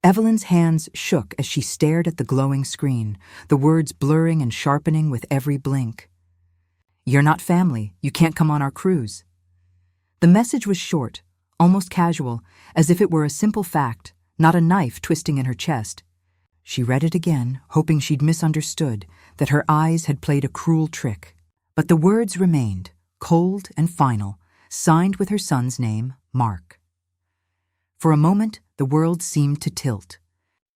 Evelyn's hands shook as she stared at the glowing screen, the words blurring and sharpening with every blink. "You're not family. You can't come on our cruise." The message was short, almost casual, as if it were a simple fact, not a knife twisting in her chest. She read it again, hoping she'd misunderstood, that her eyes had played a cruel trick. But the words remained, cold and final, signed with her son's name, Mark. For a moment, the world seemed to tilt.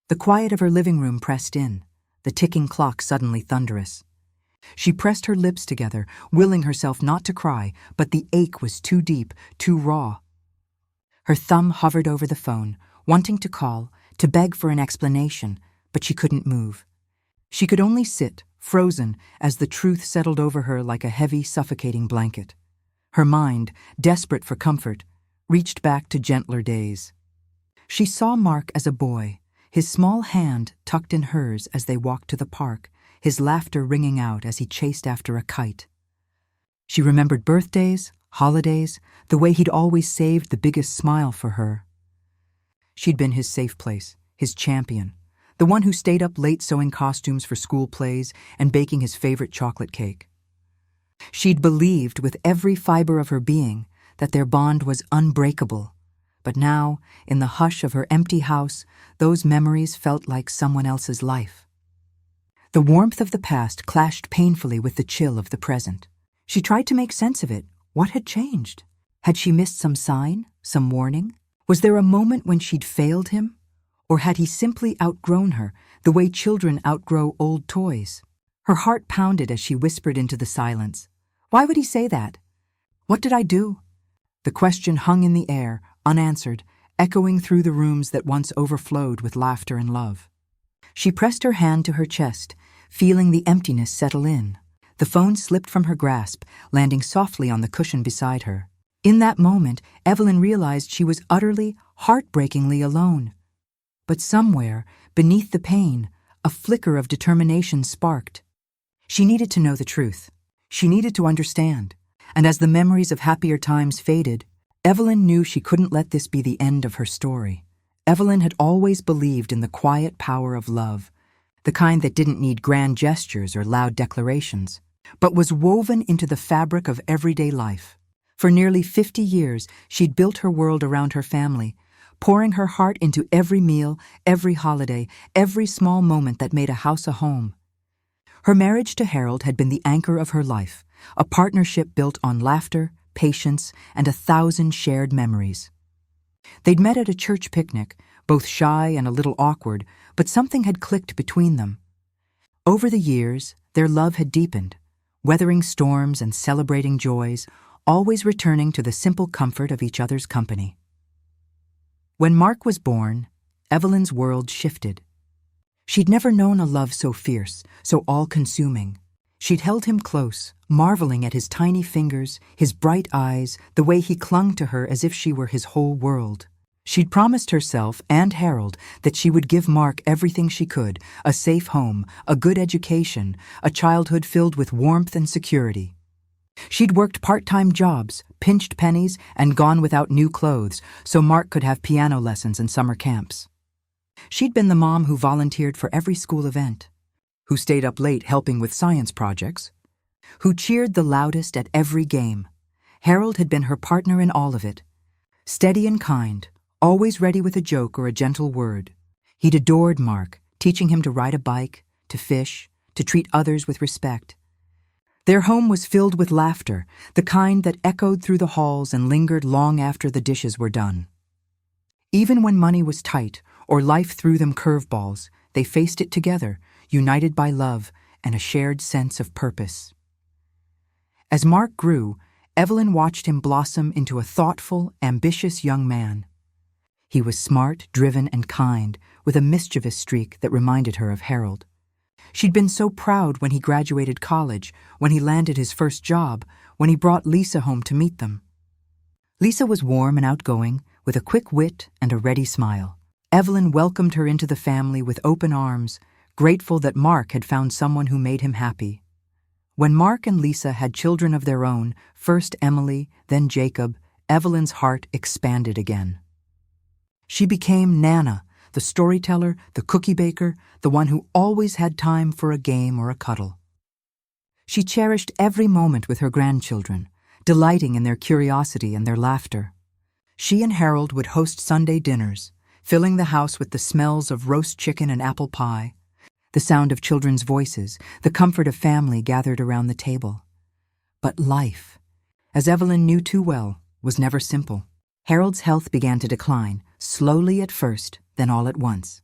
The quiet of her living room pressed in, the ticking clock suddenly thunderous. She pressed her lips together, willing herself not to cry, but the ache was too deep, too raw. Her thumb hovered over the phone, wanting to call, to beg for an explanation, but she couldn't move. She could only sit, frozen, as the truth settled over her like a heavy, suffocating blanket. Her mind, desperate for comfort, reached back to gentler days. She saw Mark as a boy, his small hand tucked in hers as they walked to the park, his laughter ringing out as he chased after a kite. She remembered birthdays, holidays, the way he'd always saved the biggest smile for her. She'd been his safe place, his champion, the one who stayed up late sewing costumes for school plays and baking his favorite chocolate cake. She'd believed with every fiber of her being that their bond was unbreakable, but now, in the hush of her empty house, those memories felt like someone else's life. The warmth of the past clashed painfully with the chill of the present. She tried to make sense of it. What had changed? Had she missed some sign, some warning? Was there a moment when she'd failed him? Or had he simply outgrown her, the way children outgrow old toys? Her heart pounded as she whispered into the silence. Why would he say that? What did I do? The question hung in the air, unanswered, echoing through the rooms that once overflowed with laughter and love. She pressed her hand to her chest, feeling the emptiness settle in. The phone slipped from her grasp, landing softly on the cushion beside her. In that moment, Evelyn realized she was utterly, heartbreakingly alone. But somewhere, beneath the pain, a flicker of determination sparked. She needed to know the truth. She needed to understand. And as the memories of happier times faded, Evelyn knew she couldn't let this be the end of her story. Evelyn had always believed in the quiet power of love, the kind that didn't need grand gestures or loud declarations, but was woven into the fabric of everyday life. For nearly 50 years, she'd built her world around her family, pouring her heart into every meal, every holiday, every small moment that made a house a home. Her marriage to Harold had been the anchor of her life, a partnership built on laughter, patience, and 1,000 shared memories. They'd met at a church picnic, both shy and a little awkward, but something had clicked between them. Over the years, their love had deepened, weathering storms and celebrating joys, always returning to the simple comfort of each other's company. When Mark was born, Evelyn's world shifted. She'd never known a love so fierce, so all-consuming. She'd held him close, marveling at his tiny fingers, his bright eyes, the way he clung to her as if she were his whole world. She'd promised herself and Harold that she would give Mark everything she could, a safe home, a good education, a childhood filled with warmth and security. She'd worked part-time jobs, pinched pennies, and gone without new clothes so Mark could have piano lessons and summer camps. She'd been the mom who volunteered for every school event, who stayed up late helping with science projects, who cheered the loudest at every game. Harold had been her partner in all of it, steady and kind, always ready with a joke or a gentle word. He'd adored Mark, teaching him to ride a bike, to fish, to treat others with respect. Their home was filled with laughter, the kind that echoed through the halls and lingered long after the dishes were done. Even when money was tight or life threw them curveballs, they faced it together, united by love and a shared sense of purpose. As Mark grew, Evelyn watched him blossom into a thoughtful, ambitious young man. He was smart, driven, and kind, with a mischievous streak that reminded her of Harold. She'd been so proud when he graduated college, when he landed his first job, when he brought Lisa home to meet them. Lisa was warm and outgoing, with a quick wit and a ready smile. Evelyn welcomed her into the family with open arms, grateful that Mark had found someone who made him happy. When Mark and Lisa had children of their own, first Emily, then Jacob, Evelyn's heart expanded again. She became Nana, the storyteller, the cookie baker, the one who always had time for a game or a cuddle. She cherished every moment with her grandchildren, delighting in their curiosity and their laughter. She and Harold would host Sunday dinners, filling the house with the smells of roast chicken and apple pie, the sound of children's voices, the comfort of family gathered around the table. But life, as Evelyn knew too well, was never simple. Harold's health began to decline, slowly at first, then all at once.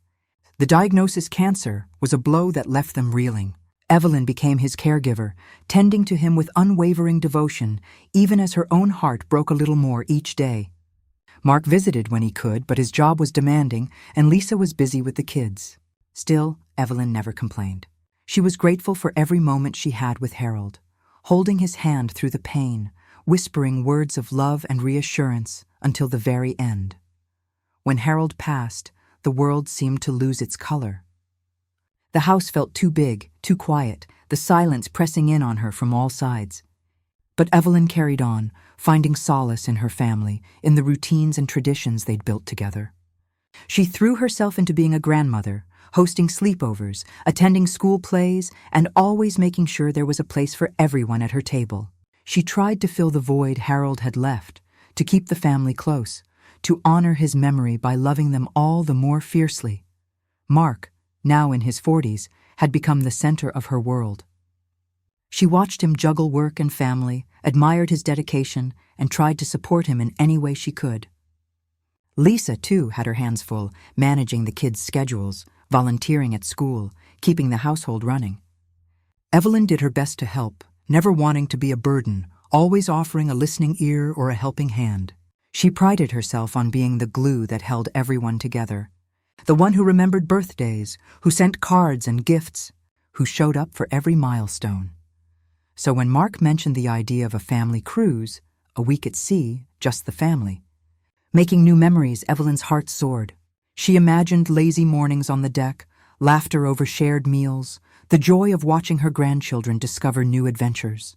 The diagnosis cancer was a blow that left them reeling. Evelyn became his caregiver, tending to him with unwavering devotion, even as her own heart broke a little more each day. Mark visited when he could, but his job was demanding, and Lisa was busy with the kids. Still, Evelyn never complained. She was grateful for every moment she had with Harold, holding his hand through the pain, whispering words of love and reassurance until the very end. When Harold passed, the world seemed to lose its color. The house felt too big, too quiet, the silence pressing in on her from all sides. But Evelyn carried on, finding solace in her family, in the routines and traditions they'd built together. She threw herself into being a grandmother, hosting sleepovers, attending school plays, and always making sure there was a place for everyone at her table. She tried to fill the void Harold had left, to keep the family close, to honor his memory by loving them all the more fiercely. Mark, now in his 40s, had become the center of her world. She watched him juggle work and family, admired his dedication, and tried to support him in any way she could. Lisa, too, had her hands full, managing the kids' schedules, volunteering at school, keeping the household running. Evelyn did her best to help, never wanting to be a burden, always offering a listening ear or a helping hand. She prided herself on being the glue that held everyone together, the one who remembered birthdays, who sent cards and gifts, who showed up for every milestone. So when Mark mentioned the idea of a family cruise, a week at sea, just the family, making new memories, Evelyn's heart soared. She imagined lazy mornings on the deck, laughter over shared meals, the joy of watching her grandchildren discover new adventures.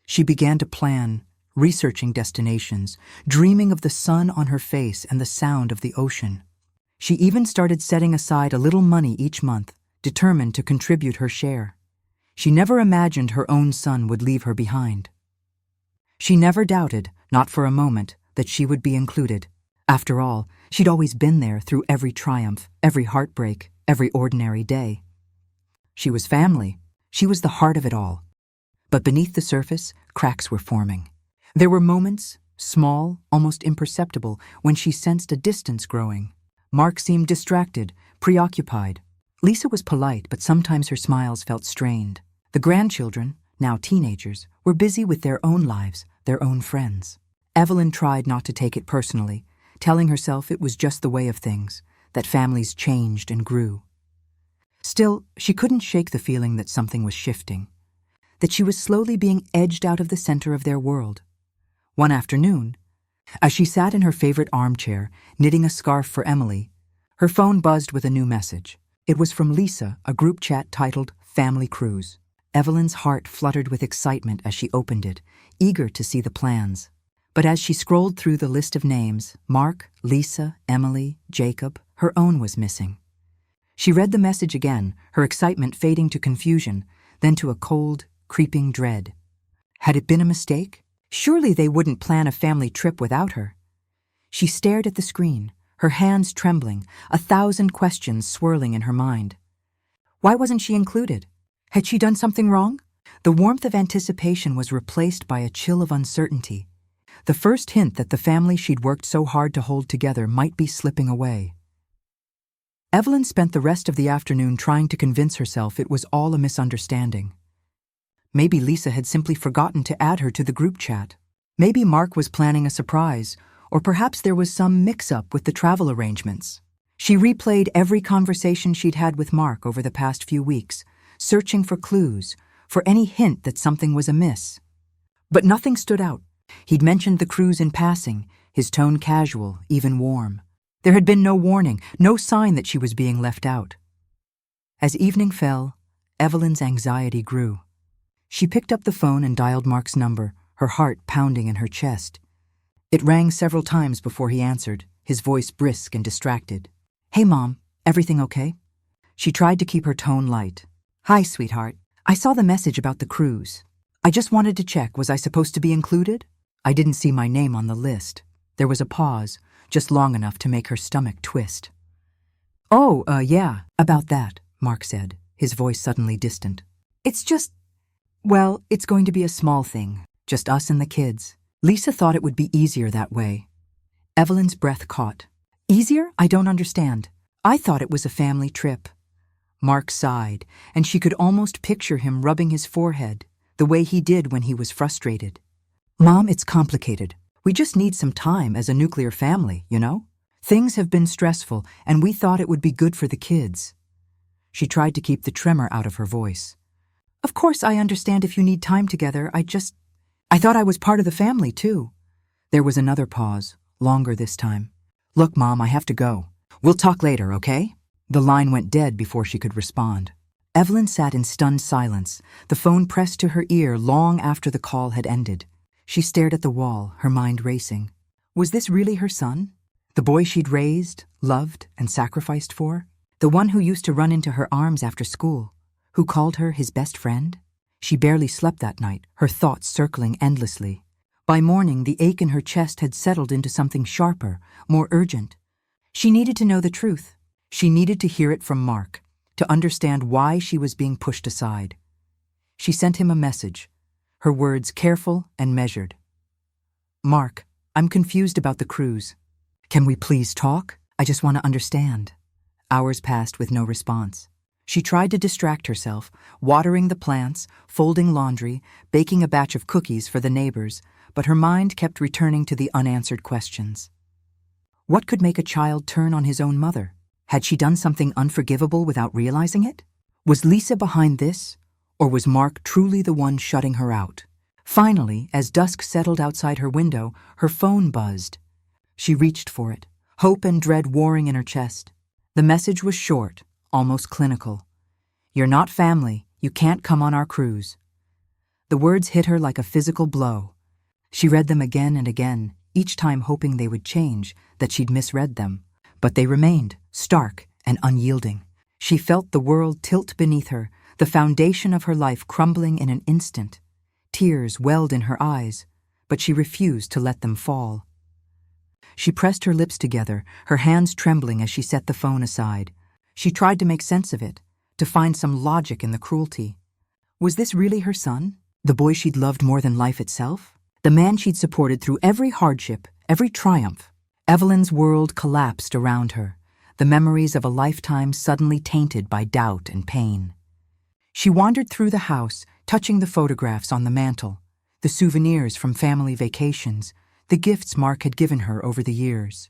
She began to plan, researching destinations, dreaming of the sun on her face and the sound of the ocean. She even started setting aside a little money each month, determined to contribute her share. She never imagined her own son would leave her behind. She never doubted, not for a moment, that she would be included. After all, she'd always been there through every triumph, every heartbreak, every ordinary day. She was family. She was the heart of it all. But beneath the surface, cracks were forming. There were moments, small, almost imperceptible, when she sensed a distance growing. Mark seemed distracted, preoccupied. Lisa was polite, but sometimes her smiles felt strained. The grandchildren, now teenagers, were busy with their own lives, their own friends. Evelyn tried not to take it personally, telling herself it was just the way of things, that families changed and grew. Still, she couldn't shake the feeling that something was shifting, that she was slowly being edged out of the center of their world. One afternoon, as she sat in her favorite armchair, knitting a scarf for Emily, her phone buzzed with a new message. It was from Lisa, a group chat titled Family Cruise. Evelyn's heart fluttered with excitement as she opened it, eager to see the plans. But as she scrolled through the list of names, Mark, Lisa, Emily, Jacob, her own was missing. She read the message again, her excitement fading to confusion, then to a cold, creeping dread. Had it been a mistake? Surely they wouldn't plan a family trip without her. She stared at the screen, her hands trembling, 1,000 questions swirling in her mind. Why wasn't she included? Had she done something wrong? The warmth of anticipation was replaced by a chill of uncertainty, the first hint that the family she'd worked so hard to hold together might be slipping away. Evelyn spent the rest of the afternoon trying to convince herself it was all a misunderstanding. Maybe Lisa had simply forgotten to add her to the group chat. Maybe Mark was planning a surprise, or perhaps there was some mix-up with the travel arrangements. She replayed every conversation she'd had with Mark over the past few weeks, searching for clues, for any hint that something was amiss. But nothing stood out. He'd mentioned the cruise in passing, his tone casual, even warm. There had been no warning, no sign that she was being left out. As evening fell, Evelyn's anxiety grew. She picked up the phone and dialed Mark's number, her heart pounding in her chest. It rang several times before he answered, his voice brisk and distracted. Hey, Mom, everything okay? She tried to keep her tone light. Hi, sweetheart. I saw the message about the cruise. I just wanted to check, was I supposed to be included? I didn't see my name on the list. There was a pause, just long enough to make her stomach twist. Oh, yeah, about that, Mark said, his voice suddenly distant. It's just, well, it's going to be a small thing, just us and the kids. Lisa thought it would be easier that way. Evelyn's breath caught. Easier? I don't understand. I thought it was a family trip. Mark sighed, and she could almost picture him rubbing his forehead, the way he did when he was frustrated. Mom, it's complicated. We just need some time as a nuclear family, you know? Things have been stressful, and we thought it would be good for the kids. She tried to keep the tremor out of her voice. Of course, I understand if you need time together. I thought I was part of the family, too. There was another pause, longer this time. Look, Mom, I have to go. We'll talk later, okay? The line went dead before she could respond. Evelyn sat in stunned silence, the phone pressed to her ear long after the call had ended. She stared at the wall, her mind racing. Was this really her son? The boy she'd raised, loved, and sacrificed for? The one who used to run into her arms after school? Who called her his best friend? She barely slept that night, her thoughts circling endlessly. By morning, the ache in her chest had settled into something sharper, more urgent. She needed to know the truth. She needed to hear it from Mark, to understand why she was being pushed aside. She sent him a message, her words careful and measured. Mark, I'm confused about the cruise. Can we please talk? I just want to understand. Hours passed with no response. She tried to distract herself, watering the plants, folding laundry, baking a batch of cookies for the neighbors, but her mind kept returning to the unanswered questions. What could make a child turn on his own mother? Had she done something unforgivable without realizing it? Was Lisa behind this, or was Mark truly the one shutting her out? Finally, as dusk settled outside her window, her phone buzzed. She reached for it, hope and dread warring in her chest. The message was short, almost clinical. You're not family. You can't come on our cruise. The words hit her like a physical blow. She read them again and again, each time hoping they would change, that she'd misread them. But they remained, stark and unyielding. She felt the world tilt beneath her, the foundation of her life crumbling in an instant. Tears welled in her eyes, but she refused to let them fall. She pressed her lips together, her hands trembling as she set the phone aside. She tried to make sense of it, to find some logic in the cruelty. Was this really her son? The boy she'd loved more than life itself? The man she'd supported through every hardship, every triumph? Evelyn's world collapsed around her, the memories of a lifetime suddenly tainted by doubt and pain. She wandered through the house, touching the photographs on the mantel, the souvenirs from family vacations, the gifts Mark had given her over the years.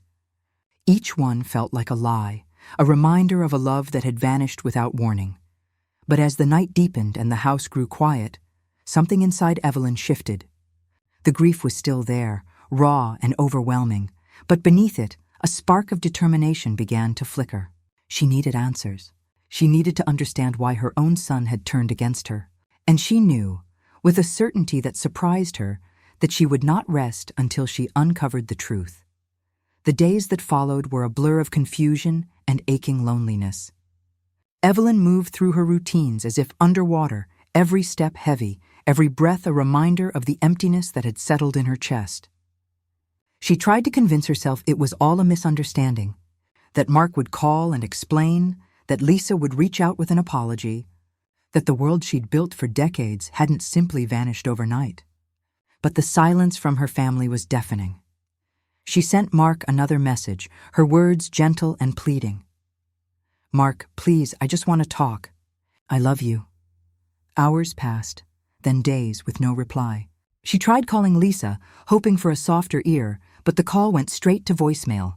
Each one felt like a lie, a reminder of a love that had vanished without warning. But as the night deepened and the house grew quiet, something inside Evelyn shifted. The grief was still there, raw and overwhelming, but beneath it, a spark of determination began to flicker. She needed answers. She needed to understand why her own son had turned against her. And she knew, with a certainty that surprised her, that she would not rest until she uncovered the truth. The days that followed were a blur of confusion and aching loneliness. Evelyn moved through her routines as if underwater, every step heavy, every breath a reminder of the emptiness that had settled in her chest. She tried to convince herself it was all a misunderstanding, that Mark would call and explain, that Lisa would reach out with an apology, that the world she'd built for decades hadn't simply vanished overnight. But the silence from her family was deafening. She sent Mark another message, her words gentle and pleading. Mark, please, I just want to talk. I love you. Hours passed, then days with no reply. She tried calling Lisa, hoping for a softer ear, but the call went straight to voicemail.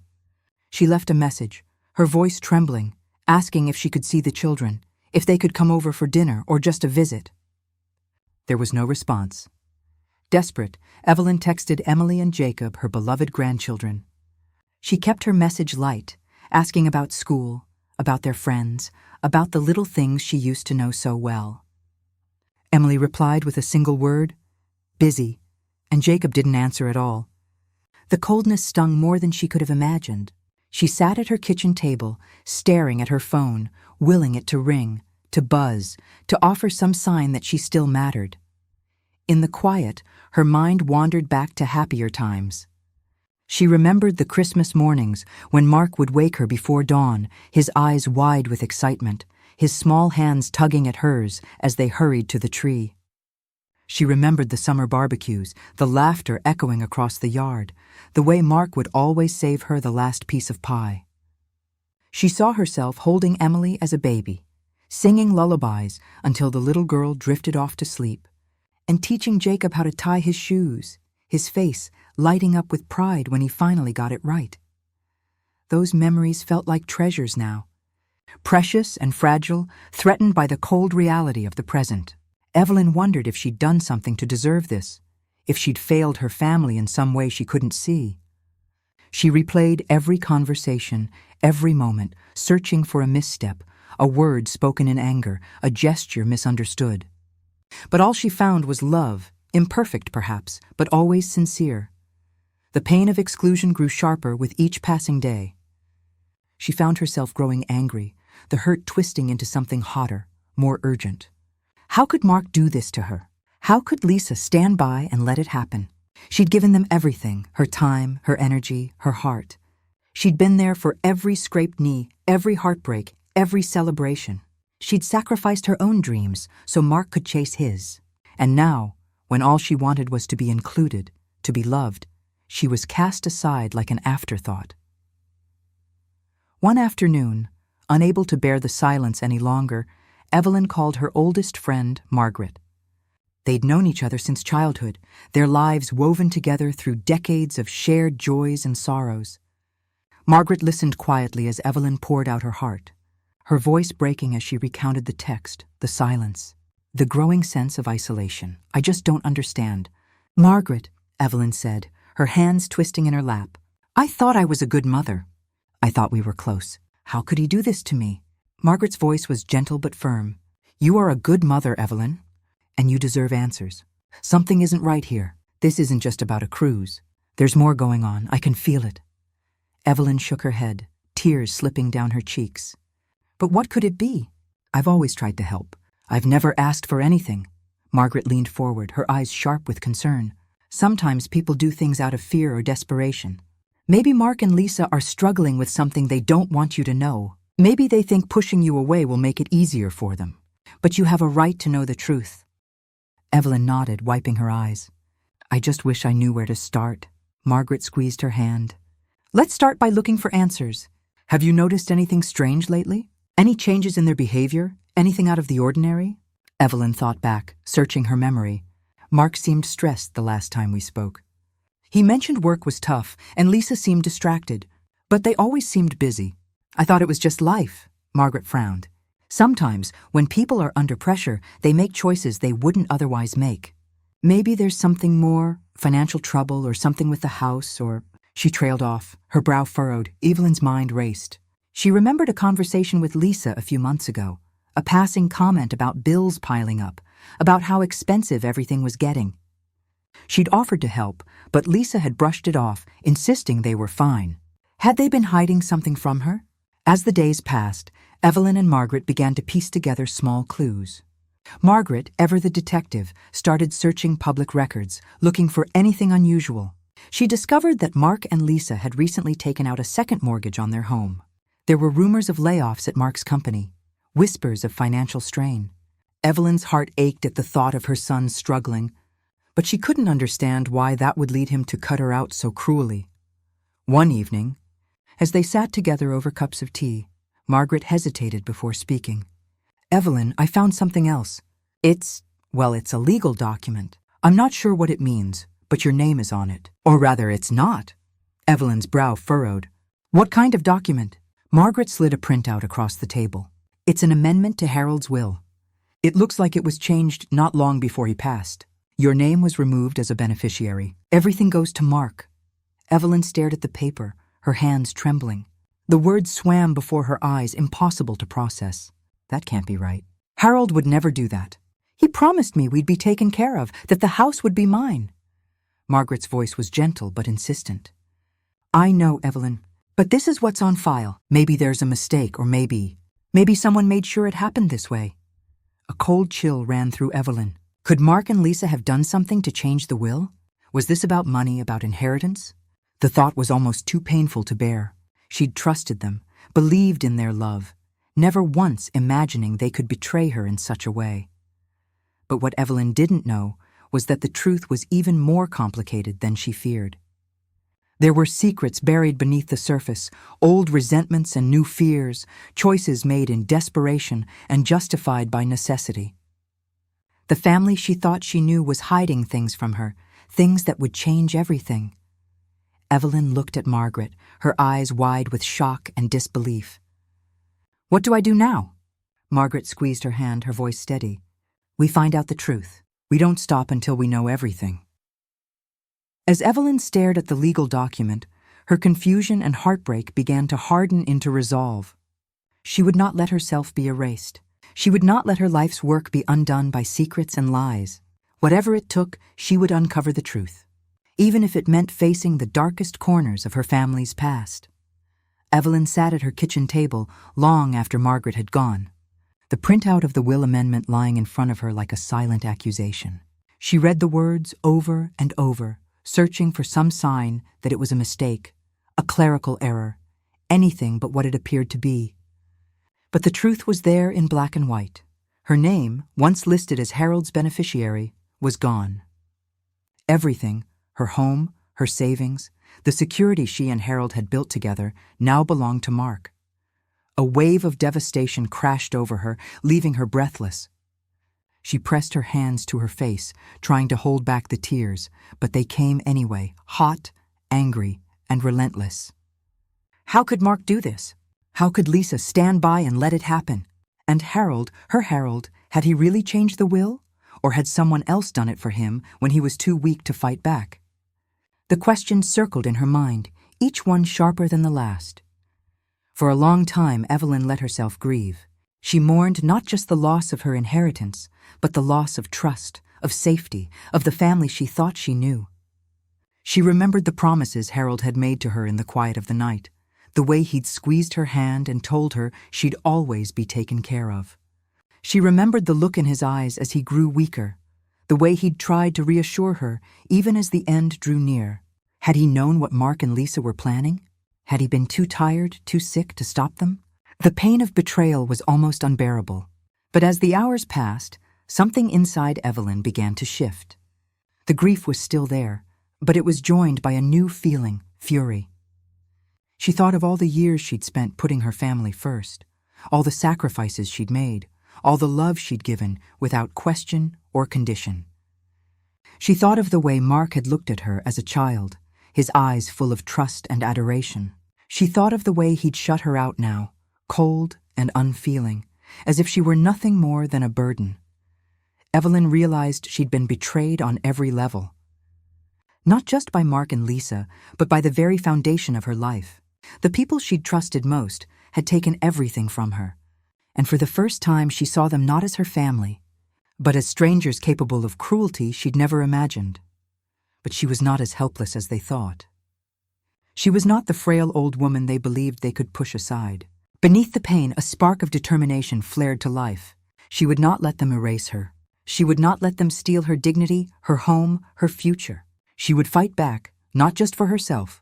She left a message, her voice trembling, asking if she could see the children, if they could come over for dinner or just a visit. There was no response. Desperate, Evelyn texted Emily and Jacob, her beloved grandchildren. She kept her message light, asking about school, about their friends, about the little things she used to know so well. Emily replied with a single word, busy, and Jacob didn't answer at all. The coldness stung more than she could have imagined. She sat at her kitchen table, staring at her phone, willing it to ring, to buzz, to offer some sign that she still mattered. In the quiet, her mind wandered back to happier times. She remembered the Christmas mornings when Mark would wake her before dawn, his eyes wide with excitement, his small hands tugging at hers as they hurried to the tree. She remembered the summer barbecues, the laughter echoing across the yard, the way Mark would always save her the last piece of pie. She saw herself holding Emily as a baby, singing lullabies until the little girl drifted off to sleep, and teaching Jacob how to tie his shoes, his face lighting up with pride when he finally got it right. Those memories felt like treasures now, precious and fragile, threatened by the cold reality of the present. Evelyn wondered if she'd done something to deserve this, if she'd failed her family in some way she couldn't see. She replayed every conversation, every moment, searching for a misstep, a word spoken in anger, a gesture misunderstood. But all she found was love, imperfect perhaps, but always sincere. The pain of exclusion grew sharper with each passing day. She found herself growing angry, the hurt twisting into something hotter, more urgent. How could Mark do this to her? How could Lisa stand by and let it happen? She'd given them everything, her time, her energy, her heart. She'd been there for every scraped knee, every heartbreak, every celebration. She'd sacrificed her own dreams so Mark could chase his. And now, when all she wanted was to be included, to be loved, she was cast aside like an afterthought. One afternoon, unable to bear the silence any longer, Evelyn called her oldest friend, Margaret. They'd known each other since childhood, their lives woven together through decades of shared joys and sorrows. Margaret listened quietly as Evelyn poured out her heart, her voice breaking as she recounted the text, the silence, the growing sense of isolation. "I just don't understand." "Margaret," Evelyn said, her hands twisting in her lap, "I thought I was a good mother. I thought we were close. How could he do this to me?" Margaret's voice was gentle but firm. "You are a good mother, Evelyn, and you deserve answers. Something isn't right here. This isn't just about a cruise. There's more going on. I can feel it." Evelyn shook her head, tears slipping down her cheeks. "But what could it be? I've always tried to help. I've never asked for anything." Margaret leaned forward, her eyes sharp with concern. "Sometimes people do things out of fear or desperation. Maybe Mark and Lisa are struggling with something they don't want you to know. Maybe they think pushing you away will make it easier for them. But you have a right to know the truth." Evelyn nodded, wiping her eyes. "I just wish I knew where to start." Margaret squeezed her hand. "Let's start by looking for answers. Have you noticed anything strange lately? Any changes in their behavior? Anything out of the ordinary?" Evelyn thought back, searching her memory. Mark seemed stressed the last time we spoke. He mentioned work was tough, and Lisa seemed distracted, but they always seemed busy. "I thought it was just life." Margaret frowned. "Sometimes, when people are under pressure, they make choices they wouldn't otherwise make. Maybe there's something more, financial trouble or something with the house or—" She trailed off, her brow furrowed. Evelyn's mind raced. She remembered a conversation with Lisa a few months ago, a passing comment about bills piling up, about how expensive everything was getting. She'd offered to help, but Lisa had brushed it off, insisting they were fine. Had they been hiding something from her? As the days passed, Evelyn and Margaret began to piece together small clues. Margaret, ever the detective, started searching public records, looking for anything unusual. She discovered that Mark and Lisa had recently taken out a second mortgage on their home. There were rumors of layoffs at Mark's company, whispers of financial strain. Evelyn's heart ached at the thought of her son struggling, but she couldn't understand why that would lead him to cut her out so cruelly. One evening, as they sat together over cups of tea, Margaret hesitated before speaking. "Evelyn, I found something else. It's a legal document. I'm not sure what it means, but your name is on it. Or rather, it's not." Evelyn's brow furrowed. "What kind of document?" Margaret slid a printout across the table. "It's an amendment to Harold's will. It looks like it was changed not long before he passed. Your name was removed as a beneficiary. Everything goes to Mark." Evelyn stared at the paper, her hands trembling. The words swam before her eyes, impossible to process. That can't be right. Harold would never do that. He promised me we'd be taken care of, that the house would be mine. Margaret's voice was gentle but insistent. "I know, Evelyn. But this is what's on file. Maybe there's a mistake, or maybe someone made sure it happened this way. A cold chill ran through Evelyn. Could Mark and Lisa have done something to change the will? Was this about money, about inheritance? The thought was almost too painful to bear. She'd trusted them, believed in their love, never once imagining they could betray her in such a way. But what Evelyn didn't know was that the truth was even more complicated than she feared. There were secrets buried beneath the surface, old resentments and new fears, choices made in desperation and justified by necessity. The family she thought she knew was hiding things from her, things that would change everything. Evelyn looked at Margaret, her eyes wide with shock and disbelief. "What do I do now?" Margaret squeezed her hand, her voice steady. "We find out the truth. We don't stop until we know everything." As Evelyn stared at the legal document, her confusion and heartbreak began to harden into resolve. She would not let herself be erased. She would not let her life's work be undone by secrets and lies. Whatever it took, she would uncover the truth, even if it meant facing the darkest corners of her family's past. Evelyn sat at her kitchen table long after Margaret had gone, the printout of the will amendment lying in front of her like a silent accusation. She read the words over and over, searching for some sign that it was a mistake, a clerical error, anything but what it appeared to be. But the truth was there in black and white. Her name, once listed as Harold's beneficiary, was gone. Everything, her home, her savings, the security she and Harold had built together, now belonged to Mark. A wave of devastation crashed over her, leaving her breathless. She pressed her hands to her face, trying to hold back the tears, but they came anyway, hot, angry, and relentless. How could Mark do this? How could Lisa stand by and let it happen? And Harold, her Harold, had he really changed the will? Or had someone else done it for him when he was too weak to fight back? The questions circled in her mind, each one sharper than the last. For a long time, Evelyn let herself grieve. She mourned not just the loss of her inheritance, but the loss of trust, of safety, of the family she thought she knew. She remembered the promises Harold had made to her in the quiet of the night, the way he'd squeezed her hand and told her she'd always be taken care of. She remembered the look in his eyes as he grew weaker, the way he'd tried to reassure her even as the end drew near. Had he known what Mark and Lisa were planning? Had he been too tired, too sick to stop them? The pain of betrayal was almost unbearable. But as the hours passed, something inside Evelyn began to shift. The grief was still there, but it was joined by a new feeling, fury. She thought of all the years she'd spent putting her family first, all the sacrifices she'd made, all the love she'd given without question or condition. She thought of the way Mark had looked at her as a child, his eyes full of trust and adoration. She thought of the way he'd shut her out now, cold and unfeeling, as if she were nothing more than a burden. Evelyn realized she'd been betrayed on every level. Not just by Mark and Lisa, but by the very foundation of her life. The people she'd trusted most had taken everything from her, and for the first time she saw them not as her family, but as strangers capable of cruelty she'd never imagined. But she was not as helpless as they thought. She was not the frail old woman they believed they could push aside. Beneath the pain, a spark of determination flared to life. She would not let them erase her. She would not let them steal her dignity, her home, her future. She would fight back, not just for herself,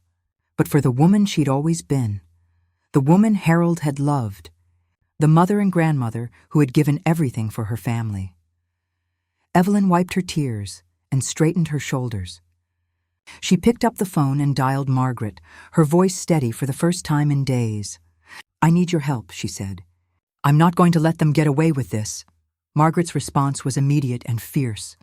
but for the woman she'd always been, the woman Harold had loved, the mother and grandmother who had given everything for her family. Evelyn wiped her tears and straightened her shoulders. She picked up the phone and dialed Margaret, her voice steady for the first time in days. "I need your help," she said. "I'm not going to let them get away with this." Margaret's response was immediate and fierce.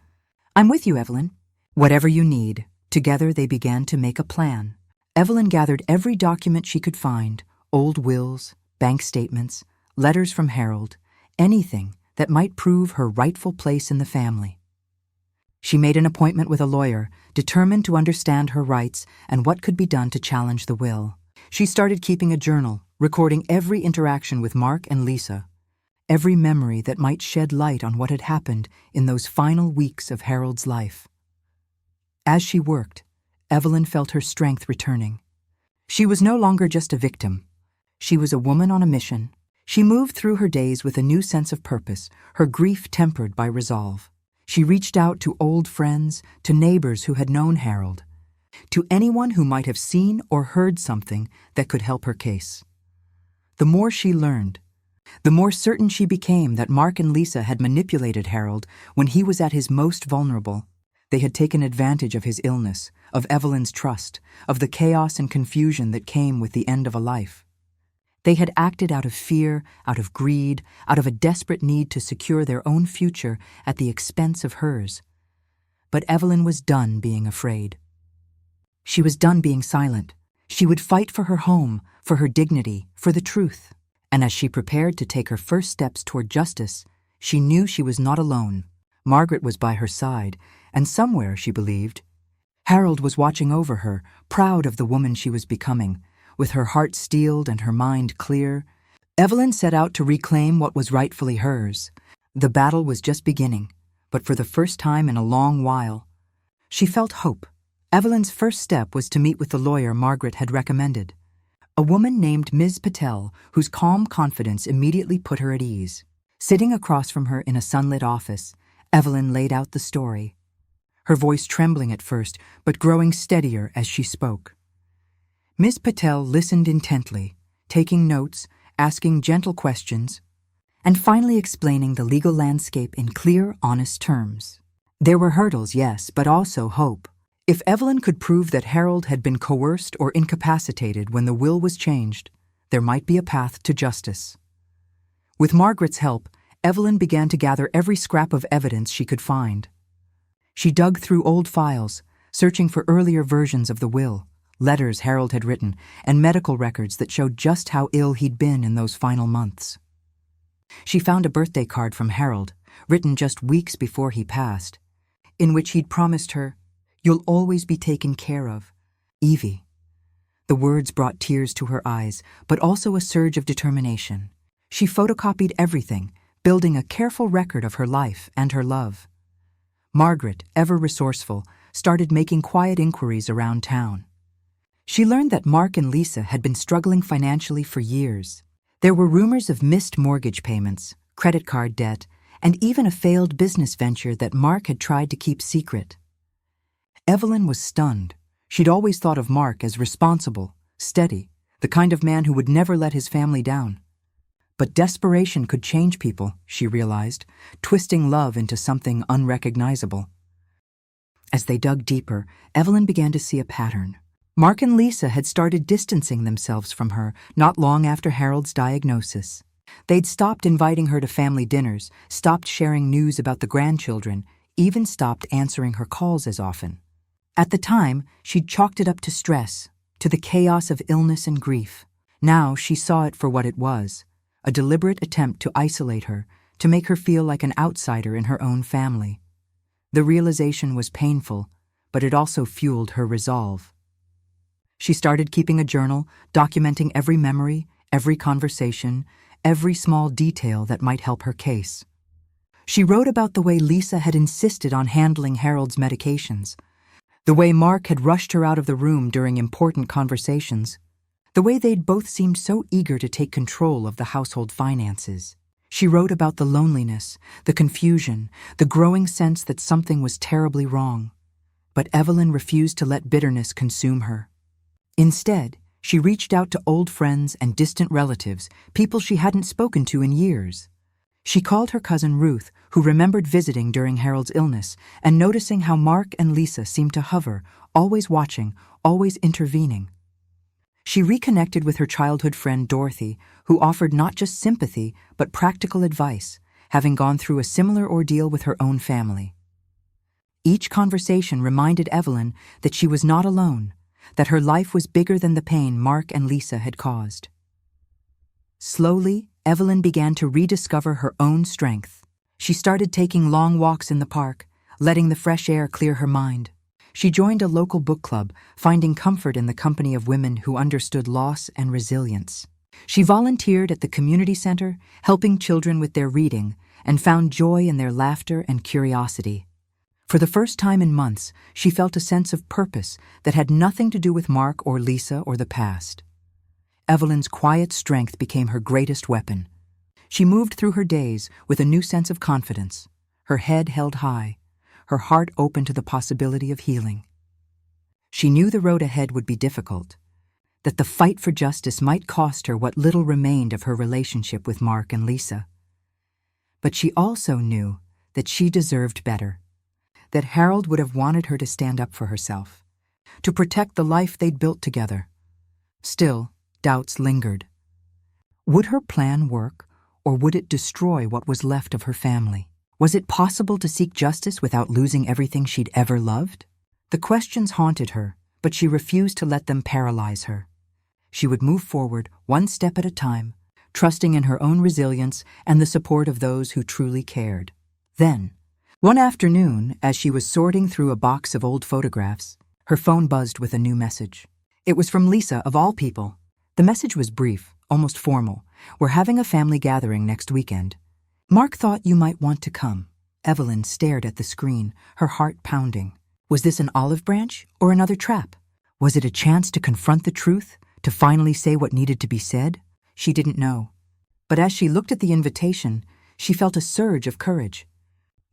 "I'm with you, Evelyn. Whatever you need." Together they began to make a plan. Evelyn gathered every document she could find, old wills, bank statements, letters from Harold, anything that might prove her rightful place in the family. She made an appointment with a lawyer, determined to understand her rights and what could be done to challenge the will. She started keeping a journal, recording every interaction with Mark and Lisa, every memory that might shed light on what had happened in those final weeks of Harold's life. As she worked, Evelyn felt her strength returning. She was no longer just a victim. She was a woman on a mission. She moved through her days with a new sense of purpose, her grief tempered by resolve. She reached out to old friends, to neighbors who had known Harold, to anyone who might have seen or heard something that could help her case. The more she learned, the more certain she became that Mark and Lisa had manipulated Harold when he was at his most vulnerable. They had taken advantage of his illness, of Evelyn's trust, of the chaos and confusion that came with the end of a life. They had acted out of fear, out of greed, out of a desperate need to secure their own future at the expense of hers. But Evelyn was done being afraid. She was done being silent. She would fight for her home, for her dignity, for the truth. And as she prepared to take her first steps toward justice, she knew she was not alone. Margaret was by her side, and somewhere, she believed, Harold was watching over her, proud of the woman she was becoming. With her heart steeled and her mind clear, Evelyn set out to reclaim what was rightfully hers. The battle was just beginning, but for the first time in a long while, she felt hope. Evelyn's first step was to meet with the lawyer Margaret had recommended, a woman named Ms. Patel, whose calm confidence immediately put her at ease. Sitting across from her in a sunlit office, Evelyn laid out the story, her voice trembling at first, but growing steadier as she spoke. Ms. Patel listened intently, taking notes, asking gentle questions, and finally explaining the legal landscape in clear, honest terms. There were hurdles, yes, but also hope. If Evelyn could prove that Harold had been coerced or incapacitated when the will was changed, there might be a path to justice. With Margaret's help, Evelyn began to gather every scrap of evidence she could find. She dug through old files, searching for earlier versions of the will, letters Harold had written, and medical records that showed just how ill he'd been in those final months. She found a birthday card from Harold, written just weeks before he passed, in which he'd promised her, "You'll always be taken care of, Evie." The words brought tears to her eyes, but also a surge of determination. She photocopied everything, building a careful record of her life and her love. Margaret, ever resourceful, started making quiet inquiries around town. She learned that Mark and Lisa had been struggling financially for years. There were rumors of missed mortgage payments, credit card debt, and even a failed business venture that Mark had tried to keep secret. Evelyn was stunned. She'd always thought of Mark as responsible, steady, the kind of man who would never let his family down. But desperation could change people, she realized, twisting love into something unrecognizable. As they dug deeper, Evelyn began to see a pattern. Mark and Lisa had started distancing themselves from her not long after Harold's diagnosis. They'd stopped inviting her to family dinners, stopped sharing news about the grandchildren, even stopped answering her calls as often. At the time, she'd chalked it up to stress, to the chaos of illness and grief. Now she saw it for what it was, a deliberate attempt to isolate her, to make her feel like an outsider in her own family. The realization was painful, but it also fueled her resolve. She started keeping a journal, documenting every memory, every conversation, every small detail that might help her case. She wrote about the way Lisa had insisted on handling Harold's medications, the way Mark had rushed her out of the room during important conversations, the way they'd both seemed so eager to take control of the household finances. She wrote about the loneliness, the confusion, the growing sense that something was terribly wrong. But Evelyn refused to let bitterness consume her. Instead, she reached out to old friends and distant relatives, people she hadn't spoken to in years. She called her cousin Ruth, who remembered visiting during Harold's illness and noticing how Mark and Lisa seemed to hover, always watching, always intervening. She reconnected with her childhood friend Dorothy, who offered not just sympathy but practical advice, having gone through a similar ordeal with her own family. Each conversation reminded Evelyn that she was not alone, that her life was bigger than the pain Mark and Lisa had caused. Slowly, Evelyn began to rediscover her own strength. She started taking long walks in the park, letting the fresh air clear her mind. She joined a local book club, finding comfort in the company of women who understood loss and resilience. She volunteered at the community center, helping children with their reading, and found joy in their laughter and curiosity. For the first time in months, she felt a sense of purpose that had nothing to do with Mark or Lisa or the past. Evelyn's quiet strength became her greatest weapon. She moved through her days with a new sense of confidence, her head held high, her heart open to the possibility of healing. She knew the road ahead would be difficult, that the fight for justice might cost her what little remained of her relationship with Mark and Lisa. But she also knew that she deserved better, that Harold would have wanted her to stand up for herself, to protect the life they'd built together. Still, doubts lingered. Would her plan work, or would it destroy what was left of her family? Was it possible to seek justice without losing everything she'd ever loved? The questions haunted her, but she refused to let them paralyze her. She would move forward, one step at a time, trusting in her own resilience and the support of those who truly cared. Then, one afternoon, as she was sorting through a box of old photographs, her phone buzzed with a new message. It was from Lisa, of all people. The message was brief, almost formal. "We're having a family gathering next weekend. Mark thought you might want to come." Evelyn stared at the screen, her heart pounding. Was this an olive branch or another trap? Was it a chance to confront the truth, to finally say what needed to be said? She didn't know. But as she looked at the invitation, she felt a surge of courage.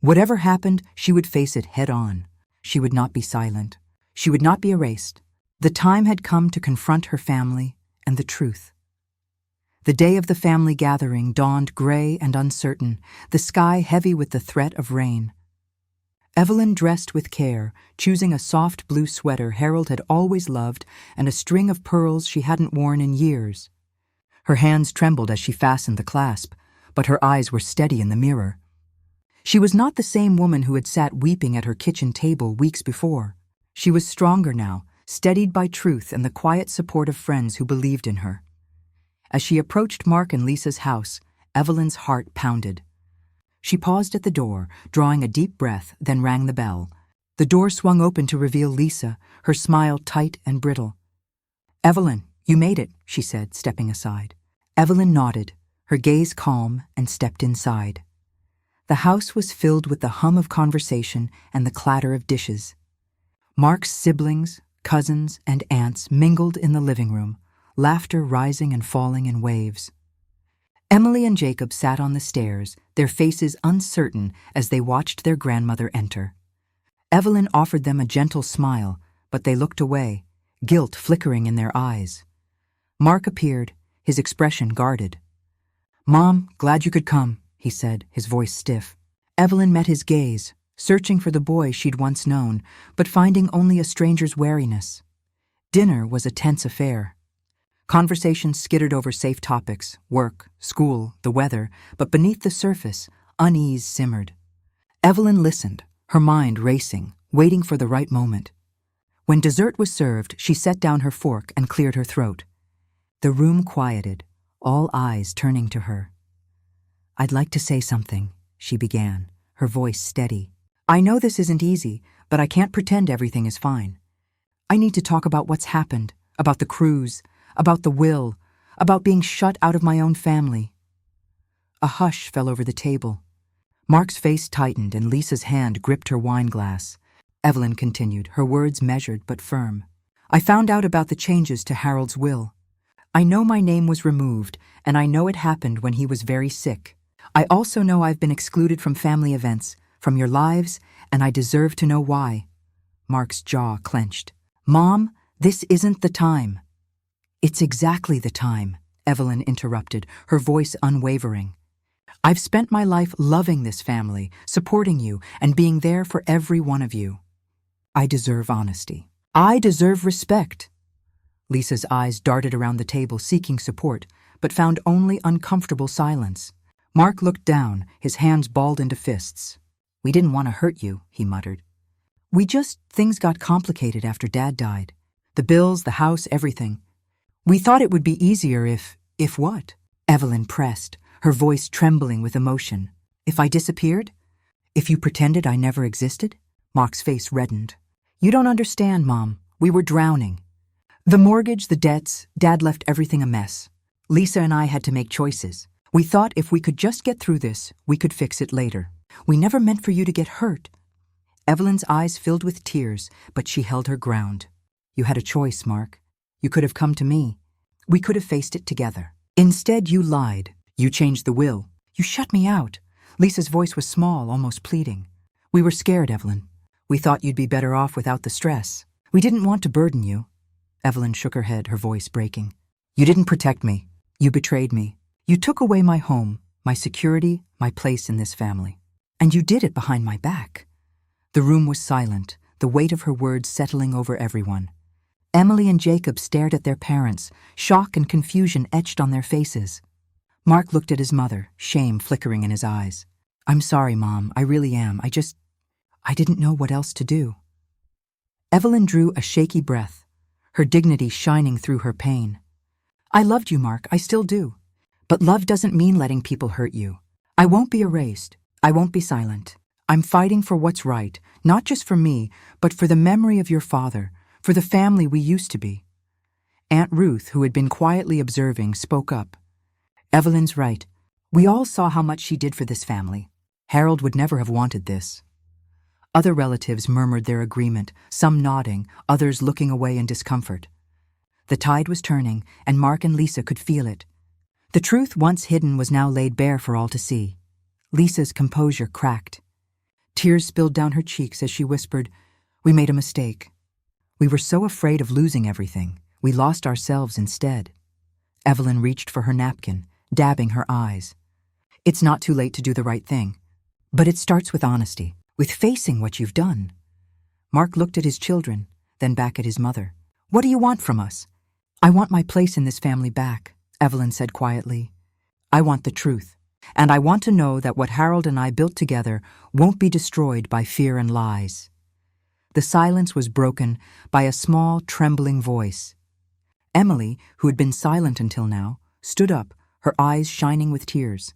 Whatever happened, she would face it head on. She would not be silent. She would not be erased. The time had come to confront her family and the truth. The day of the family gathering dawned gray and uncertain, the sky heavy with the threat of rain. Evelyn dressed with care, choosing a soft blue sweater Harold had always loved and a string of pearls she hadn't worn in years. Her hands trembled as she fastened the clasp, but her eyes were steady in the mirror. She was not the same woman who had sat weeping at her kitchen table weeks before. She was stronger now, steadied by truth and the quiet support of friends who believed in her. As she approached Mark and Lisa's house, Evelyn's heart pounded. She paused at the door, drawing a deep breath, then rang the bell. The door swung open to reveal Lisa, her smile tight and brittle. "Evelyn, you made it," she said, stepping aside. Evelyn nodded, her gaze calm, and stepped inside. The house was filled with the hum of conversation and the clatter of dishes. Mark's siblings, cousins, and aunts mingled in the living room, laughter rising and falling in waves. Emily and Jacob sat on the stairs, their faces uncertain as they watched their grandmother enter. Evelyn offered them a gentle smile, but they looked away, guilt flickering in their eyes. Mark appeared, his expression guarded. "Mom, glad you could come," he said, his voice stiff. Evelyn met his gaze, searching for the boy she'd once known, but finding only a stranger's wariness. Dinner was a tense affair. Conversations skittered over safe topics, work, school, the weather, but beneath the surface, unease simmered. Evelyn listened, her mind racing, waiting for the right moment. When dessert was served, she set down her fork and cleared her throat. The room quieted, all eyes turning to her. "I'd like to say something," she began, her voice steady. "I know this isn't easy, but I can't pretend everything is fine. I need to talk about what's happened, about the cruise, about the will, about being shut out of my own family." A hush fell over the table. Mark's face tightened and Lisa's hand gripped her wine glass. Evelyn continued, her words measured but firm. "I found out about the changes to Harold's will. I know my name was removed, and I know it happened when he was very sick. I also know I've been excluded from family events, from your lives, and I deserve to know why." Mark's jaw clenched. "Mom, this isn't the time." "It's exactly the time," Evelyn interrupted, her voice unwavering. "I've spent my life loving this family, supporting you, and being there for every one of you. I deserve honesty. I deserve respect." Lisa's eyes darted around the table seeking support, but found only uncomfortable silence. Mark looked down, his hands balled into fists. "We didn't want to hurt you," he muttered. Things got complicated after Dad died. The bills, the house, everything. We thought it would be easier if what?" Evelyn pressed, her voice trembling with emotion. "If I disappeared? If you pretended I never existed?" Mark's face reddened. "You don't understand, Mom. We were drowning. The mortgage, the debts, Dad left everything a mess. Lisa and I had to make choices. We thought if we could just get through this, we could fix it later. We never meant for you to get hurt." Evelyn's eyes filled with tears, but she held her ground. You had a choice, Mark. You could have come to me. We could have faced it together. Instead, you lied. You changed the will. You shut me out. Lisa's voice was small, almost pleading. We were scared, Evelyn. We thought you'd be better off without the stress. We didn't want to burden you. Evelyn shook her head, her voice breaking. You didn't protect me. You betrayed me. You took away my home, my security, my place in this family. And you did it behind my back. The room was silent, the weight of her words settling over everyone. Emily and Jacob stared at their parents, shock and confusion etched on their faces. Mark looked at his mother, shame flickering in his eyes. I'm sorry, Mom, I really am. I didn't know what else to do. Evelyn drew a shaky breath, her dignity shining through her pain. I loved you, Mark, I still do. But love doesn't mean letting people hurt you. I won't be erased. I won't be silent. I'm fighting for what's right, not just for me, but for the memory of your father, for the family we used to be. Aunt Ruth, who had been quietly observing, spoke up. Evelyn's right. We all saw how much she did for this family. Harold would never have wanted this. Other relatives murmured their agreement, some nodding, others looking away in discomfort. The tide was turning, and Mark and Lisa could feel it. The truth once hidden was now laid bare for all to see. Lisa's composure cracked. Tears spilled down her cheeks as she whispered, We made a mistake. We were so afraid of losing everything, we lost ourselves instead. Evelyn reached for her napkin, dabbing her eyes. It's not too late to do the right thing. But it starts with honesty, with facing what you've done. Mark looked at his children, then back at his mother. What do you want from us? I want my place in this family back, Evelyn said quietly. I want the truth. And I want to know that what Harold and I built together won't be destroyed by fear and lies. The silence was broken by a small, trembling voice. Emily, who had been silent until now, stood up, her eyes shining with tears.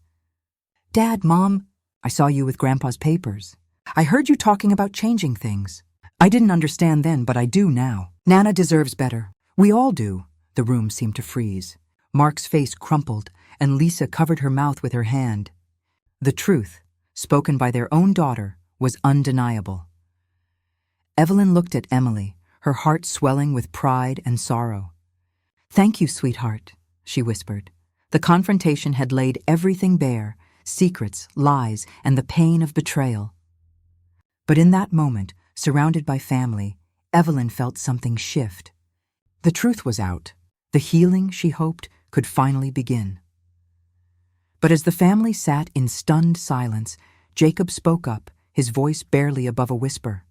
Dad, Mom, I saw you with Grandpa's papers. I heard you talking about changing things. I didn't understand then, but I do now. Nana deserves better. We all do. The room seemed to freeze. Mark's face crumpled, and Lisa covered her mouth with her hand. The truth, spoken by their own daughter, was undeniable. Evelyn looked at Emily, her heart swelling with pride and sorrow. Thank you, sweetheart, she whispered. The confrontation had laid everything bare, secrets, lies, and the pain of betrayal. But in that moment, surrounded by family, Evelyn felt something shift. The truth was out. The healing, she hoped, could finally begin. But as the family sat in stunned silence, Jacob spoke up, his voice barely above a whisper.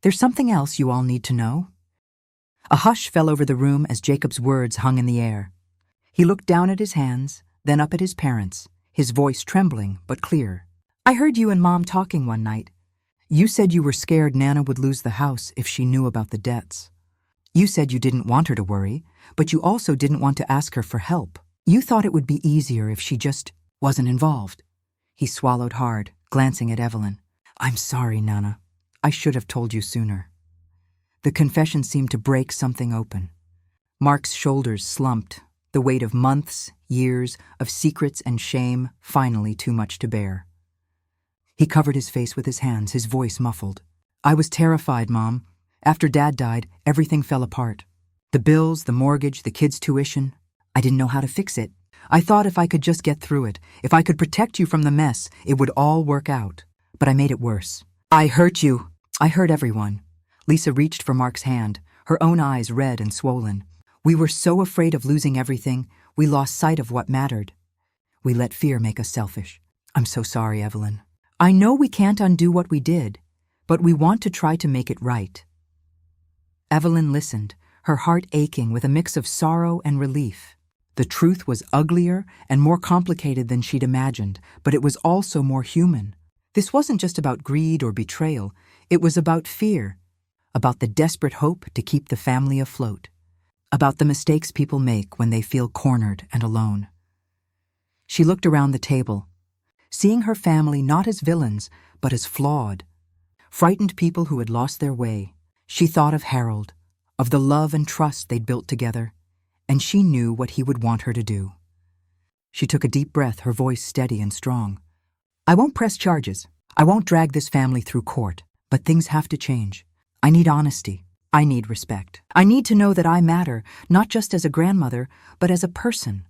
There's something else you all need to know. A hush fell over the room as Jacob's words hung in the air. He looked down at his hands, then up at his parents, his voice trembling but clear. I heard you and Mom talking one night. You said you were scared Nana would lose the house if she knew about the debts. You said you didn't want her to worry, but you also didn't want to ask her for help. You thought it would be easier if she just wasn't involved. He swallowed hard, glancing at Evelyn. I'm sorry, Nana. I should have told you sooner. The confession seemed to break something open. Mark's shoulders slumped, the weight of months, years, of secrets and shame finally too much to bear. He covered his face with his hands, his voice muffled. I was terrified, Mom. After Dad died, everything fell apart. The bills, the mortgage, the kids' tuition. I didn't know how to fix it. I thought if I could just get through it, if I could protect you from the mess, it would all work out. But I made it worse. I hurt you. I hurt everyone. Lisa reached for Mark's hand, her own eyes red and swollen. We were so afraid of losing everything, we lost sight of what mattered. We let fear make us selfish. I'm so sorry, Evelyn. I know we can't undo what we did, but we want to try to make it right. Evelyn listened, her heart aching with a mix of sorrow and relief. The truth was uglier and more complicated than she'd imagined, but it was also more human. This wasn't just about greed or betrayal, it was about fear, about the desperate hope to keep the family afloat, about the mistakes people make when they feel cornered and alone. She looked around the table, seeing her family not as villains, but as flawed, frightened people who had lost their way. She thought of Harold, of the love and trust they'd built together, and she knew what he would want her to do. She took a deep breath, her voice steady and strong. I won't press charges. I won't drag this family through court. But things have to change. I need honesty. I need respect. I need to know that I matter, not just as a grandmother, but as a person.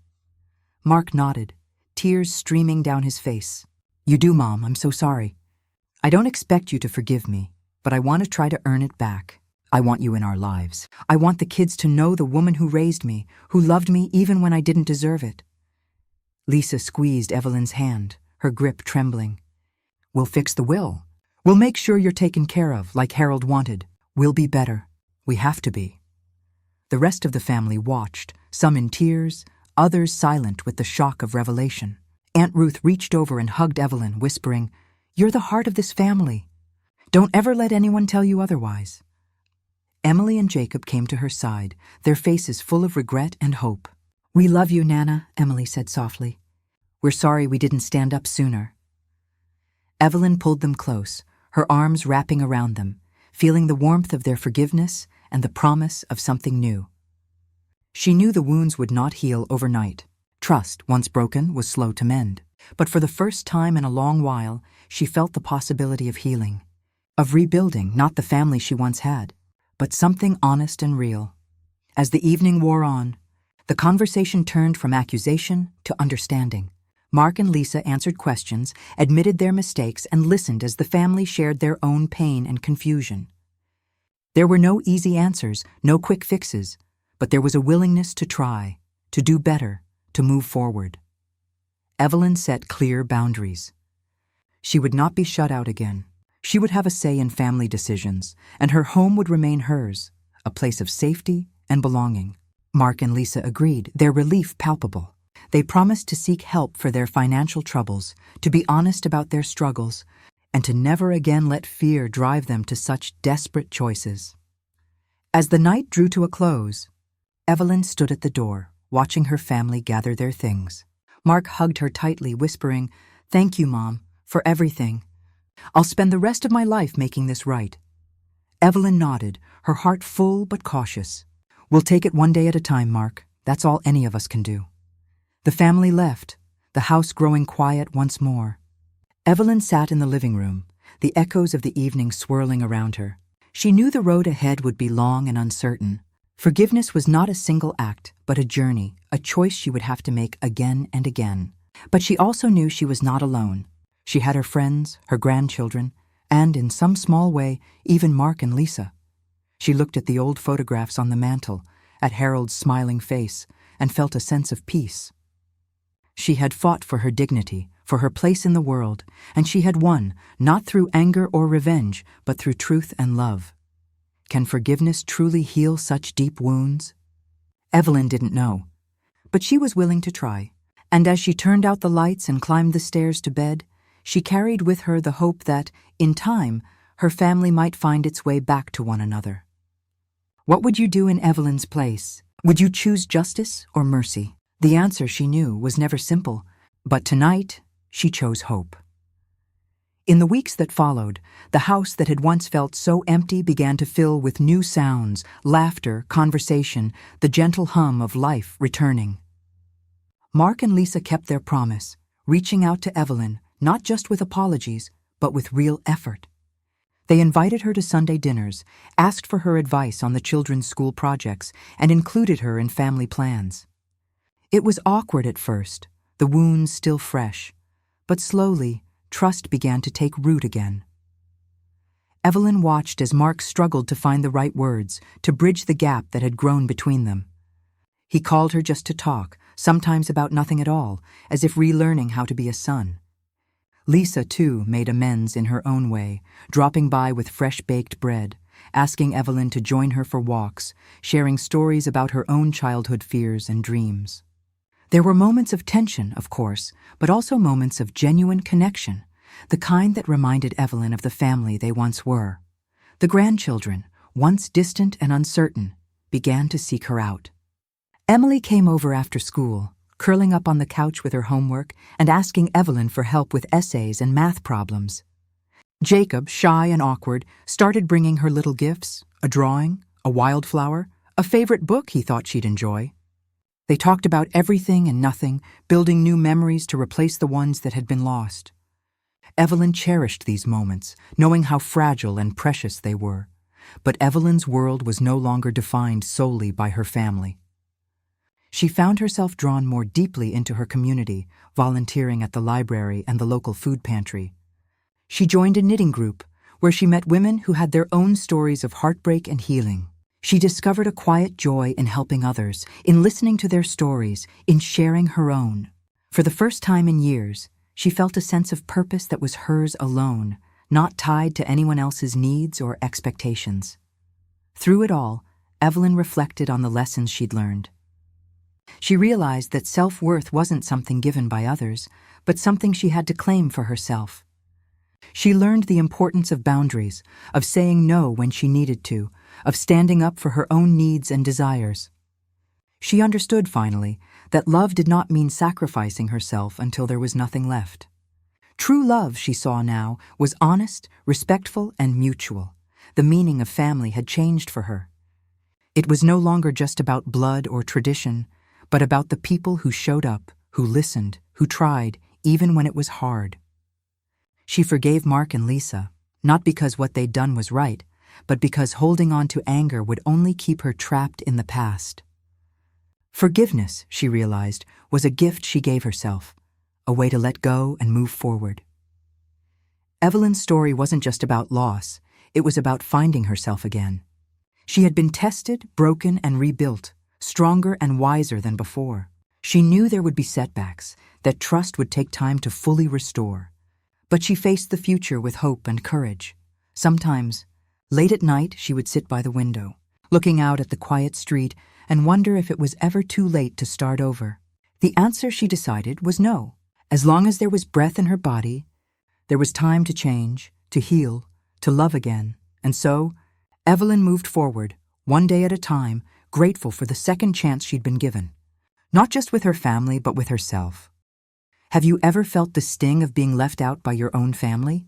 Mark nodded, tears streaming down his face. You do, Mom. I'm so sorry. I don't expect you to forgive me, but I want to try to earn it back. I want you in our lives. I want the kids to know the woman who raised me, who loved me even when I didn't deserve it. Lisa squeezed Evelyn's hand, her grip trembling. We'll fix the will. We'll make sure you're taken care of, like Harold wanted. We'll be better. We have to be. The rest of the family watched, some in tears, others silent with the shock of revelation. Aunt Ruth reached over and hugged Evelyn, whispering, You're the heart of this family. Don't ever let anyone tell you otherwise. Emily and Jacob came to her side, their faces full of regret and hope. We love you, Nana, Emily said softly. We're sorry we didn't stand up sooner. Evelyn pulled them close, her arms wrapping around them, feeling the warmth of their forgiveness and the promise of something new. She knew the wounds would not heal overnight. Trust, once broken, was slow to mend. But for the first time in a long while, she felt the possibility of healing, of rebuilding not the family she once had, but something honest and real. As the evening wore on, the conversation turned from accusation to understanding. Mark and Lisa answered questions, admitted their mistakes, and listened as the family shared their own pain and confusion. There were no easy answers, no quick fixes, but there was a willingness to try, to do better, to move forward. Evelyn set clear boundaries. She would not be shut out again. She would have a say in family decisions, and her home would remain hers, a place of safety and belonging. Mark and Lisa agreed, their relief palpable. They promised to seek help for their financial troubles, to be honest about their struggles, and to never again let fear drive them to such desperate choices. As the night drew to a close, Evelyn stood at the door, watching her family gather their things. Mark hugged her tightly, whispering, Thank you, Mom, for everything. I'll spend the rest of my life making this right. Evelyn nodded, her heart full but cautious. We'll take it one day at a time, Mark. That's all any of us can do. The family left, the house growing quiet once more. Evelyn sat in the living room, the echoes of the evening swirling around her. She knew the road ahead would be long and uncertain. Forgiveness was not a single act, but a journey, a choice she would have to make again and again. But she also knew she was not alone. She had her friends, her grandchildren, and, in some small way, even Mark and Lisa. She looked at the old photographs on the mantel, at Harold's smiling face, and felt a sense of peace. She had fought for her dignity, for her place in the world, and she had won, not through anger or revenge, but through truth and love. Can forgiveness truly heal such deep wounds? Evelyn didn't know, but she was willing to try. And as she turned out the lights and climbed the stairs to bed, she carried with her the hope that, in time, her family might find its way back to one another. What would you do in Evelyn's place? Would you choose justice or mercy? The answer, she knew, was never simple, but tonight she chose hope. In the weeks that followed, the house that had once felt so empty began to fill with new sounds, laughter, conversation, the gentle hum of life returning. Mark and Lisa kept their promise, reaching out to Evelyn, not just with apologies, but with real effort. They invited her to Sunday dinners, asked for her advice on the children's school projects, and included her in family plans. It was awkward at first, the wounds still fresh, but slowly, trust began to take root again. Evelyn watched as Mark struggled to find the right words, to bridge the gap that had grown between them. He called her just to talk, sometimes about nothing at all, as if relearning how to be a son. Lisa, too, made amends in her own way, dropping by with fresh-baked bread, asking Evelyn to join her for walks, sharing stories about her own childhood fears and dreams. There were moments of tension, of course, but also moments of genuine connection, the kind that reminded Evelyn of the family they once were. The grandchildren, once distant and uncertain, began to seek her out. Emily came over after school, curling up on the couch with her homework and asking Evelyn for help with essays and math problems. Jacob, shy and awkward, started bringing her little gifts, a drawing, a wildflower, a favorite book he thought she'd enjoy. They talked about everything and nothing, building new memories to replace the ones that had been lost. Evelyn cherished these moments, knowing how fragile and precious they were. But Evelyn's world was no longer defined solely by her family. She found herself drawn more deeply into her community, volunteering at the library and the local food pantry. She joined a knitting group, where she met women who had their own stories of heartbreak and healing. She discovered a quiet joy in helping others, in listening to their stories, in sharing her own. For the first time in years, she felt a sense of purpose that was hers alone, not tied to anyone else's needs or expectations. Through it all, Evelyn reflected on the lessons she'd learned. She realized that self-worth wasn't something given by others, but something she had to claim for herself. She learned the importance of boundaries, of saying no when she needed to, of standing up for her own needs and desires. She understood, finally, that love did not mean sacrificing herself until there was nothing left. True love, she saw now, was honest, respectful, and mutual. The meaning of family had changed for her. It was no longer just about blood or tradition, but about the people who showed up, who listened, who tried, even when it was hard. She forgave Mark and Lisa, not because what they'd done was right, but because holding on to anger would only keep her trapped in the past. Forgiveness, she realized, was a gift she gave herself, a way to let go and move forward. Evelyn's story wasn't just about loss, it was about finding herself again. She had been tested, broken, and rebuilt, stronger and wiser than before. She knew there would be setbacks, that trust would take time to fully restore. But she faced the future with hope and courage. Sometimes, late at night, she would sit by the window, looking out at the quiet street and wonder if it was ever too late to start over. The answer, she decided, was no. As long as there was breath in her body, there was time to change, to heal, to love again. And so, Evelyn moved forward, one day at a time, grateful for the second chance she'd been given. Not just with her family, but with herself. Have you ever felt the sting of being left out by your own family?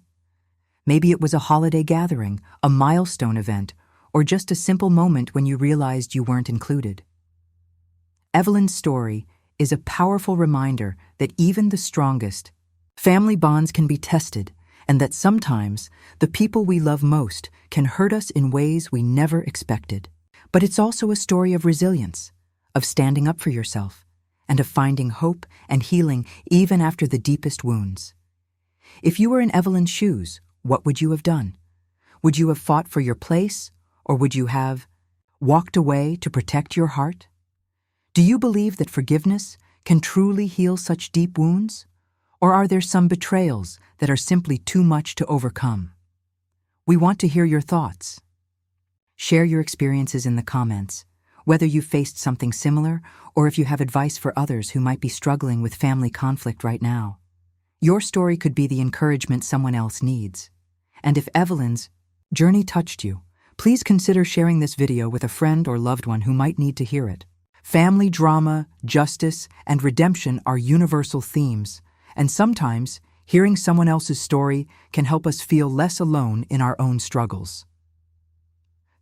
Maybe it was a holiday gathering, a milestone event, or just a simple moment when you realized you weren't included. Evelyn's story is a powerful reminder that even the strongest family bonds can be tested, and that sometimes the people we love most can hurt us in ways we never expected. But it's also a story of resilience, of standing up for yourself, and of finding hope and healing even after the deepest wounds. If you were in Evelyn's shoes, what would you have done? Would you have fought for your place, or would you have walked away to protect your heart? Do you believe that forgiveness can truly heal such deep wounds? Or are there some betrayals that are simply too much to overcome? We want to hear your thoughts. Share your experiences in the comments, whether you faced something similar or if you have advice for others who might be struggling with family conflict right now. Your story could be the encouragement someone else needs. And if Evelyn's journey touched you, please consider sharing this video with a friend or loved one who might need to hear it. Family drama, justice, and redemption are universal themes, and sometimes hearing someone else's story can help us feel less alone in our own struggles.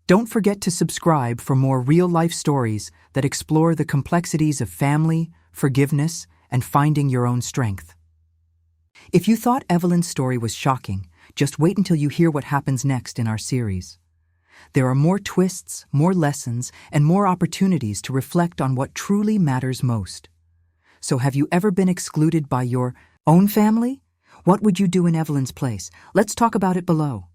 Don't forget to subscribe for more real-life stories that explore the complexities of family, forgiveness, and finding your own strength. If you thought Evelyn's story was shocking, just wait until you hear what happens next in our series. There are more twists, more lessons, and more opportunities to reflect on what truly matters most. So have you ever been excluded by your own family? What would you do in Evelyn's place? Let's talk about it below.